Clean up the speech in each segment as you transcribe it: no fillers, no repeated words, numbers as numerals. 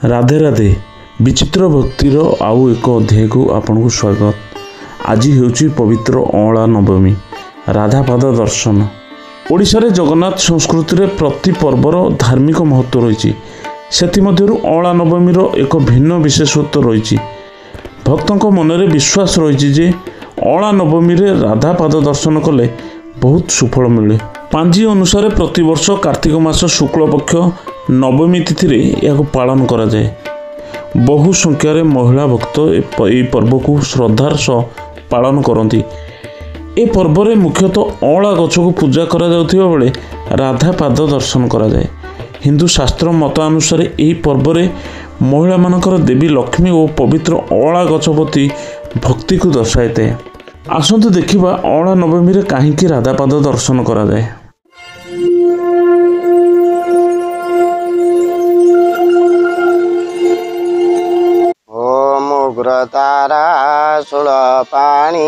राधे राधे विचित्र भक्तिर आउ एक अध्याय को आपन को स्वागत। आज हेउची पवित्र अँला नवमी राधापाद दर्शन। ओडिशा रे जगन्नाथ संस्कृति रे प्रति पर्वर धार्मिक महत्व रही। सेथिमध्यरु अँला नवमी एक भिन्न विशेषत्व रही। भक्तों मनरे विश्वास रही जे अँला नवमी रे राधापाद दर्शन कले बहुत सुफल मिले। पांजी अनुसार प्रतिवर्ष कार्तिक मास शुक्ल पक्ष नवमी तिथि रे यह पालन करा जाए। बहु संख्यार महिला भक्त ए पर्व को श्रद्धार सह पालन करती। ए पर्व रे मुख्यतः अँला गछ को पूजा करा जाउथिबा बेले राधापाद दर्शन करा जाए। हिंदू शास्त्र मत अनुसार यही पर्व रे महिला मानकर देवी लक्ष्मी और पवित्र अँला गछ प्रति भक्ति को दर्शाए। आसंतु देखिबा अँला नवमी रे काहेकि राधापाद दर्शन करा जाए। तारा सुल पाणी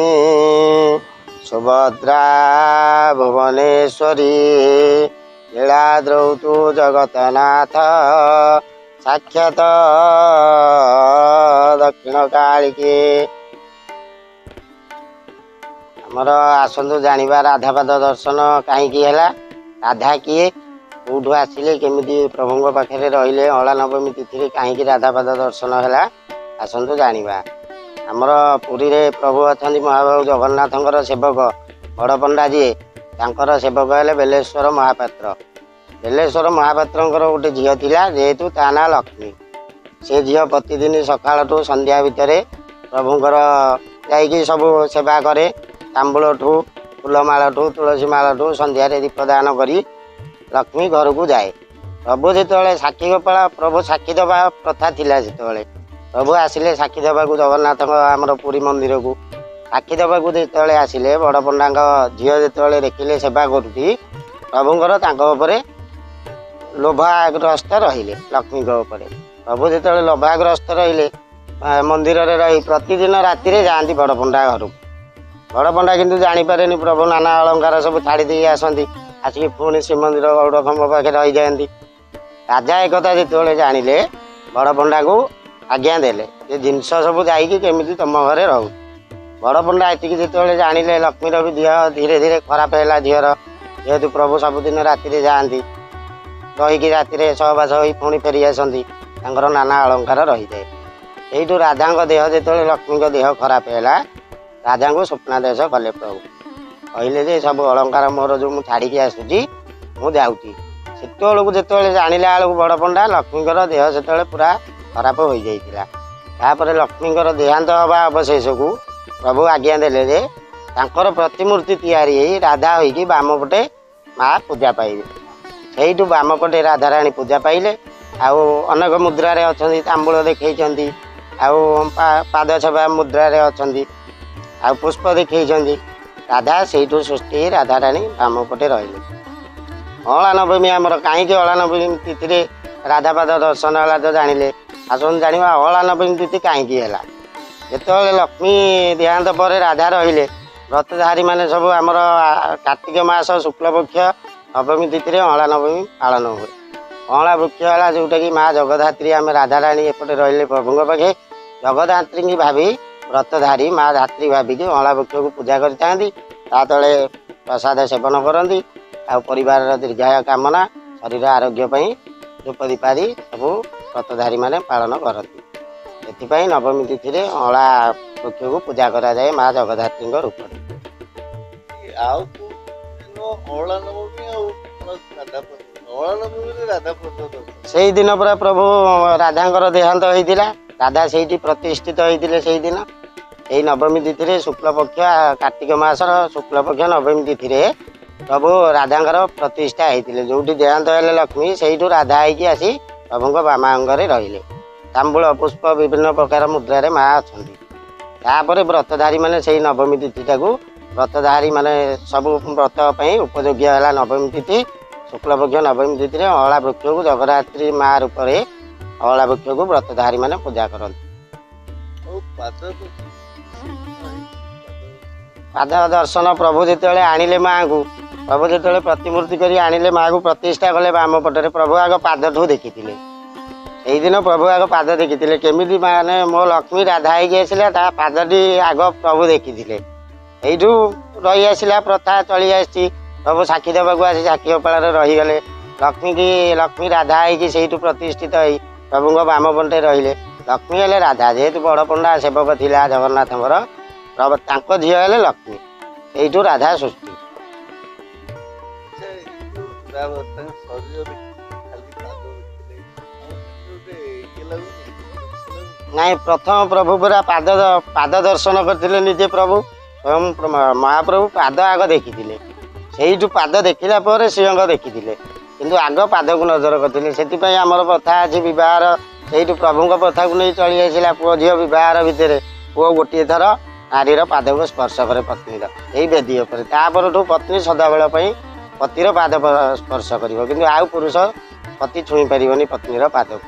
सुभद्रा भुवनेश्वरी लीलाद्रौतु जगतनाथ साक्षात दक्षिण कालिकी। आमर आसतु जानिबा राधापाद दर्शन कहीं राधा किए कौटू आसिले केमिति प्रभु पाखे रहिले अँला नवमी तिथि कहीं राधापाद दर्शन है आसतु जानिबा। आमर पुरी रे प्रभु अच्छा महाबाहु जगन्नाथंकर सेवक बड़ पंडा जी तांकर सेवक हेले बेलेश्वर महापात्र। बेलेश्वर महापात्रंकर गोटे झील थिला जेहेतु ता ना लक्ष्मी। से झील प्रतिदिन सकाळ ठू संध्या भितर प्रभुंकर जाइकी सब सेवा करे। तांबूल ठू फूलमाल ठू तुलसी माल ठू संध्या दीपदान करी लक्ष्मी घर को जाए। प्रभु जिते साक्षी गोपाल प्रभु साक्षी दबा प्रथा थिला जिते प्रभु आसिले साक्षी देवा जगन्नाथ आमर पुरी मंदिर को साक्षी देवा जिते आसिले बड़ पंडा झील जिते देखिले सेवा करुथी प्रभुंर लोभाग्रस्त रहिले लक्ष्मी उपरे। प्रभु जिते लोभाग्रस्त रहिले मंदिर रे रही प्रतिदिन राति जाती बड़ पंडा घर को। बड़ पंडा किंतु जानीपारे प्रभु नाना अलंकार सब छाड़ी दे आसती आसिक पुणी श्रीमंदिर गौड़ खम्भ पाखे रही जाती। राजा एक जिते जानिले बड़ पंडा को आज्ञा देले ये जिनस सब जाइए केमी तुम घरे रहू। बड़ पंडा एतिक जिते जानिले लक्ष्मीर भी देह धीरे धीरे खराब है झीर जेहेतु प्रभु सबुदिन राति जाती रहीकि राति सहवास हो पुणी फेरी आसती नाना अलंकार रही जाए। यू राधा देह जो लक्ष्मी देह खराब है राजा को स्वप्नादेश कले प्रभु कहले जे सब अलंकार मोर जो छाड़ी आसूची मुझे से जानिला बेलू बड़ पंडा लक्ष्मीर देह से पूरा खराब हो जाता। लक्ष्मीर देहांत हवा अवशेष को प्रभु आज्ञा देले जे तांकर प्रतिमूर्ति तैयारी राधा होइकी बाम पटे माँ पूजा पाइबे। सेठू बाम पटे राधाराणी पूजा पाइले। आउ अनेक मुद्रा रे अछंती तांबूल देखैछंती आउ पाद छबा मुद्रा रे अछंती आउ पुष्प देखैछंती राधा सेठू सृष्टि राधाराणी बाम पटे रहिले। अँला नवमी आमर कहीं अँला नवमी तिथि राधापाद दर्शन है तो जानिले आसन जाना अँला नवमी तिथि कहीं जिते लक्ष्मी देहांत पर राधा रहिले व्रतधारी माने सब आमर कार्तिक मास शुक्लपक्ष नवमी तिथि अँला नवमी पालन हुए। अँला वृक्ष है जोटा कि माँ जगधात्री आम राधाराणी एपटे रहिले प्रभु पाखे जगधात्री की भावी व्रतधारी माँ धात्री भाविक अँला वृक्ष को पूजा करते तले प्रसाद सेवन करती आ परिवार दीर्घायु कामना शरीर आरोग्य द्रौपदीपादी सब व्रतधारी माने पालन करती। एथिपाई नवमी तिथि अँला वृक्ष को पूजा करा जाए माँ जगधात्री रूप से दिन पूरा प्रभु राधा देहांत होता राधा से प्रतिष्ठित होते से दिन यही नवमी तिथि शुक्लपक्ष कार्तिक मासर शुक्लपक्ष नवमी तिथि प्रभु राधांकर प्रतिष्ठा होते जो देहांत है लक्ष्मी से राधा होगी आसी प्रभु बामा अंगरे रहिले। तांबूल पुष्प विभिन्न प्रकार मुद्रा माँ अच्छा व्रतधारी माने से नवमी तिथि को व्रतधारी माने सब व्रत उपयोगी है नवमी तिथि शुक्लपक्ष नवमी तिथि अँला वृक्ष को जगधात्री माँ रूप अँला वृक्ष को व्रतधारी माने पूजा करते। पाद दर्शन प्रभु जिते आनिले माँ को प्रभु जिते प्रतिमूर्ति करी आनिले माँ को प्रतिष्ठा कले बाम पटरे प्रभु आग पाद ठू देखी ସେଇଦିନ ପ୍ରଭୁ ଆଗ ପାଦ ଦେଖିଥିଲେ କେମିତି ମାନେ ମୋ ଲକ୍ଷ୍ମୀ ରାଧା ହେଇକି ଆସିଲା ତା ପାଦଟି ଆଗ ପ୍ରଭୁ ଦେଖିଥିଲେ। ଏଇଠୁ ରହି ଆସିଲା ପ୍ରଥା ଚଳି ଆସିଛି। ପ୍ରଭୁ ସାକ୍ଷୀ ଦେବାକୁ ଆସି ସାକ୍ଷୀ ଗୋପାଳରେ ରହିଗଲେ। ଲକ୍ଷ୍ମୀ ରାଧା ହେଇକି ସେଇଠୁ ପ୍ରତିଷ୍ଠିତ ହେଇ ପ୍ରଭୁଙ୍କ ବାମପଟେ ରହିଲେ। ଲକ୍ଷ୍ମୀ ହେଲେ ରାଧା, ଯେହେତୁ ବଡ଼ ପଣ୍ଡା ସେବକ ଥିଲା ଜଗନ୍ନାଥଙ୍କର, ତାଙ୍କ ଝିଅ ହେଲେ ଲକ୍ଷ୍ମୀ। ସେଇଠୁ ରାଧା ସୃଷ୍ଟି। ନାଇଁ, ପ୍ରଥମ ପ୍ରଭୁ ପୁରା ପାଦ ଦର୍ଶନ କରିଥିଲେ ନିଜେ ପ୍ରଭୁ। ସ୍ୱୟଂ ମହାପ୍ରଭୁ ପାଦ ଆଗ ଦେଖିଥିଲେ। ସେଇଠୁ ପାଦ ଦେଖିଲା ପରେ ଶ୍ରୀଅଙ୍ଗ ଦେଖିଥିଲେ, କିନ୍ତୁ ଆଗ ପାଦକୁ ନଜର କରିଥିଲେ। ସେଥିପାଇଁ ଆମର ପ୍ରଥା ଅଛି ବିବାହର, ସେଇଠୁ ପ୍ରଭୁଙ୍କ ପ୍ରଥାକୁ ନେଇ ଚଳି ଆସିଲା। ପୁଅ ଝିଅ ବିବାହର ଭିତରେ ପୁଅ ଗୋଟିଏ ଥର ନାରୀର ପାଦକୁ ସ୍ପର୍ଶ କରେ ପତ୍ନୀର, ଏଇ ବେଦୀ ଉପରେ। ତାପରଠୁ ପତ୍ନୀ ସଦାବେଳ ପାଇଁ ପତିର ପାଦ ସ୍ପର୍ଶ କରିବ, କିନ୍ତୁ ଆଉ ପୁରୁଷ ପତି ଛୁଇଁ ପାରିବନି ପତ୍ନୀର ପାଦକୁ।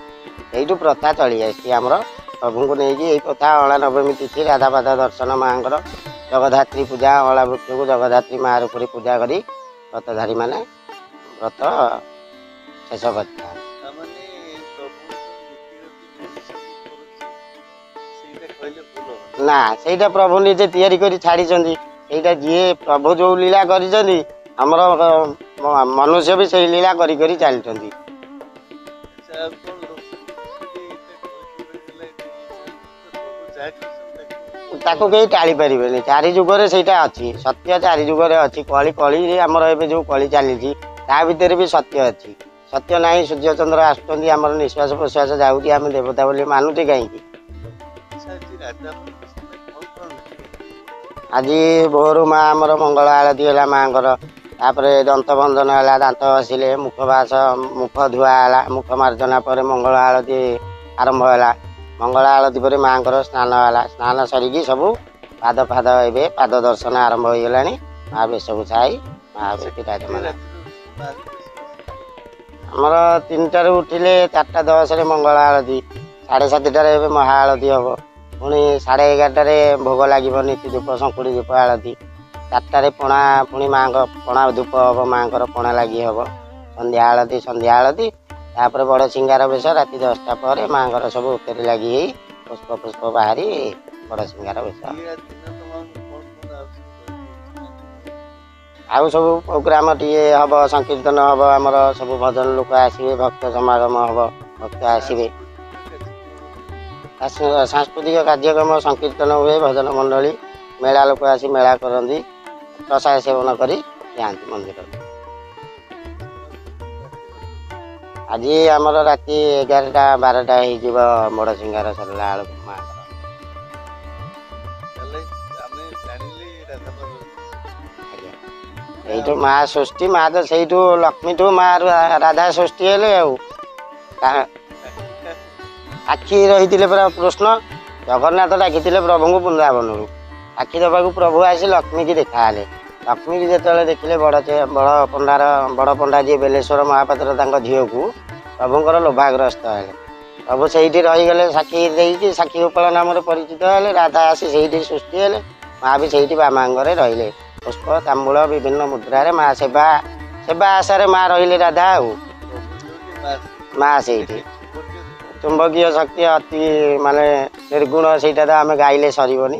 ସେଇଠୁ ପ୍ରଥା ଚଳି ଆସିଛି ଆମର ପ୍ରଭୁଙ୍କୁ ନେଇକି। ଏଇ ପ୍ରଥା ଅଁଳା ନବମୀ ତିଥି ରାଧାପାଦ ଦର୍ଶନ ମାଆଙ୍କର, ଜଗଧାତ୍ରୀ ପୂଜା, ଅଁଳା ବୃକ୍ଷକୁ ଜଗଧାତ୍ରୀ ମା ରୂପରେ ପୂଜା କରି ବ୍ରତଧାରୀ ମାନେ ବ୍ରତ ଶେଷ କରିଥାନ୍ତି। ନା, ସେଇଟା ପ୍ରଭୁ ନିଜେ ତିଆରି କରି ଛାଡ଼ିଛନ୍ତି। ସେଇଟା ଯିଏ ପ୍ରଭୁ ଯୋଉ ଲୀଳା କରିଛନ୍ତି, ଆମର ମନୁଷ୍ୟ ବି ସେଇ ଲୀଳା କରି କରି ଚାଲିଛନ୍ତି। ତାକୁ କେହି ଟାଳି ପାରିବେନି। ଚାରି ଯୁଗରେ ସେଇଟା ଅଛି, ସତ୍ୟ ଚାରି ଯୁଗରେ ଅଛି। କଳି ଆମର ଏବେ ଯୋଉ କଳି ଚାଲିଛି ତା ଭିତରେ ବି ସତ୍ୟ ଅଛି। ସତ୍ୟ ନାହିଁ, ସୂର୍ଯ୍ୟ ଚନ୍ଦ୍ର ଆସୁଛନ୍ତି, ଆମର ନିଶ୍ୱାସ ପ୍ରଶ୍ୱାସ ଯାଉଛି, ଆମେ ଦେବତା ବୋଲି ମାନୁଛେ କାହିଁକି? ଆଜି ଭୋରୁ ମା ଆମର ମଙ୍ଗଳ ଆଳତି ହେଲା ମାଆଙ୍କର। ତାପରେ ଦନ୍ତ ବନ୍ଦନ ହେଲା, ଦାନ୍ତ ଘଷିଲେ, ମୁଖ ଧୁଆ ହେଲା। ମୁଖ ମାର୍ଜନା ପରେ ମଙ୍ଗଳ ଆଳତି ଆରମ୍ଭ ହେଲା। ମଙ୍ଗଳ ଆଳତି ପରେ ମାଆଙ୍କର ସ୍ନାନ ହେଲା। ସ୍ନାନ ସରିକି ସବୁ ପାଦ ଏବେ ପାଦ ଦର୍ଶନ ଆରମ୍ଭ ହୋଇଗଲାଣି। ମା ବେଶଭୂଷା ହେଇ ମା ବିରାଜମାନ। ଆମର 3ଟାରୁ ଉଠିଲେ 4:10ରେ ମଙ୍ଗଳ ଆଳତି, 7:30ଟାରେ ଏବେ ମହା ଆଳତି ହେବ। ପୁଣି 11:30ଟାରେ ଭୋଗ ଲାଗିବ ନୀତି ଧୂପ ଶଙ୍କୁଡ଼ି ଧୂପ ଆଳତି। 4ଟାରେ ପଣା, ପୁଣି ମାଆଙ୍କ ପଣା ଧୂପ ହେବ, ମାଆଙ୍କର ପଣା ଲାଗି ହେବ। ସନ୍ଧ୍ୟା ଆଳତି ତାପରେ ବଡ଼ ସିଙ୍ଗାର ବେଶ। ରାତି 10ଟା ପରେ ମାଆଙ୍କର ସବୁ ଉପରେ ଲାଗି ହେଇ ପୁଷ୍ପ ବାହାରି ବଡ଼ ସିଙ୍ଗାର ବେଶ। ଆଉ ସବୁ ପ୍ରୋଗ୍ରାମ ଟିକେ ହେବ, ସଂକୀର୍ତ୍ତନ ହେବ, ଆମର ସବୁ ଭଜନ ଲୋକ ଆସିବେ, ଭକ୍ତ ସମାଗମ ହେବ, ଭକ୍ତ ଆସିବେ। ସାଂସ୍କୃତିକ କାର୍ଯ୍ୟକ୍ରମ ସଂକୀର୍ତ୍ତନ ହୁଏ, ଭଜନ ମଣ୍ଡଳୀ, ମେଳା ଲୋକ ଆସି ମେଳା କରନ୍ତି, ପ୍ରସାଦ ସେବନ କରି ଯାଆନ୍ତି ମନ୍ଦିରକୁ। ଆଜି ଆମର ରାତି 11-12 ହେଇଯିବ ବଡ଼ ସିଙ୍ଗାର ସରିଲା ବେଳକୁ ମାଆଙ୍କର। ସେଇଠୁ ମା ସୃଷ୍ଟି, ମା ତ ସେଇଠୁ ଲକ୍ଷ୍ମୀଠୁ ମା ରାଧା ସୃଷ୍ଟି ହେଲେ। ଆଉ ସାକ୍ଷୀ ରହିଥିଲେ ପରା କୃଷ୍ଣ। ଜଗନ୍ନାଥ ଡାକିଥିଲେ ପ୍ରଭୁଙ୍କୁ ବୃନ୍ଦାବନରୁ। ସାକ୍ଷୀ ଦେବାକୁ ପ୍ରଭୁ ଆସି ଲକ୍ଷ୍ମୀକି ଦେଖାହେଲେ। ଲକ୍ଷ୍ମୀକି ଯେତେବେଳେ ଦେଖିଲେ ବଡ଼ ପଣ୍ଡା ଯିଏ ବେଲେଶ୍ୱର ମହାପାତ୍ର ତାଙ୍କ ଝିଅକୁ, ପ୍ରଭୁଙ୍କର ଲୋଭାଗ୍ରସ୍ତ ହେଲେ। ପ୍ରଭୁ ସେଇଠି ରହିଗଲେ ସାକ୍ଷୀ ଦେଇକି, ସାକ୍ଷୀ ଗୋପାଳ ନାମରେ ପରିଚିତ ହେଲେ। ରାଧା ଆସି ସେଇଠି ସୃଷ୍ଟି ହେଲେ, ମା ବି ସେଇଠି ବାମାଙ୍ଗରେ ରହିଲେ। ପୁଷ୍ପ ତାମ୍ବୁଳ ବିଭିନ୍ନ ମୁଦ୍ରାରେ ମା ସେବା ଆଶାରେ ମା ରହିଲେ ରାଧା। ଆଉ ମା ସେଇଠି ଚୁମ୍ବକୀୟ ଶକ୍ତି ଅତି ମାନେ ନିର୍ଗୁଣ, ସେଇଟା ତ ଆମେ ଗାଇଲେ ସରିବନି।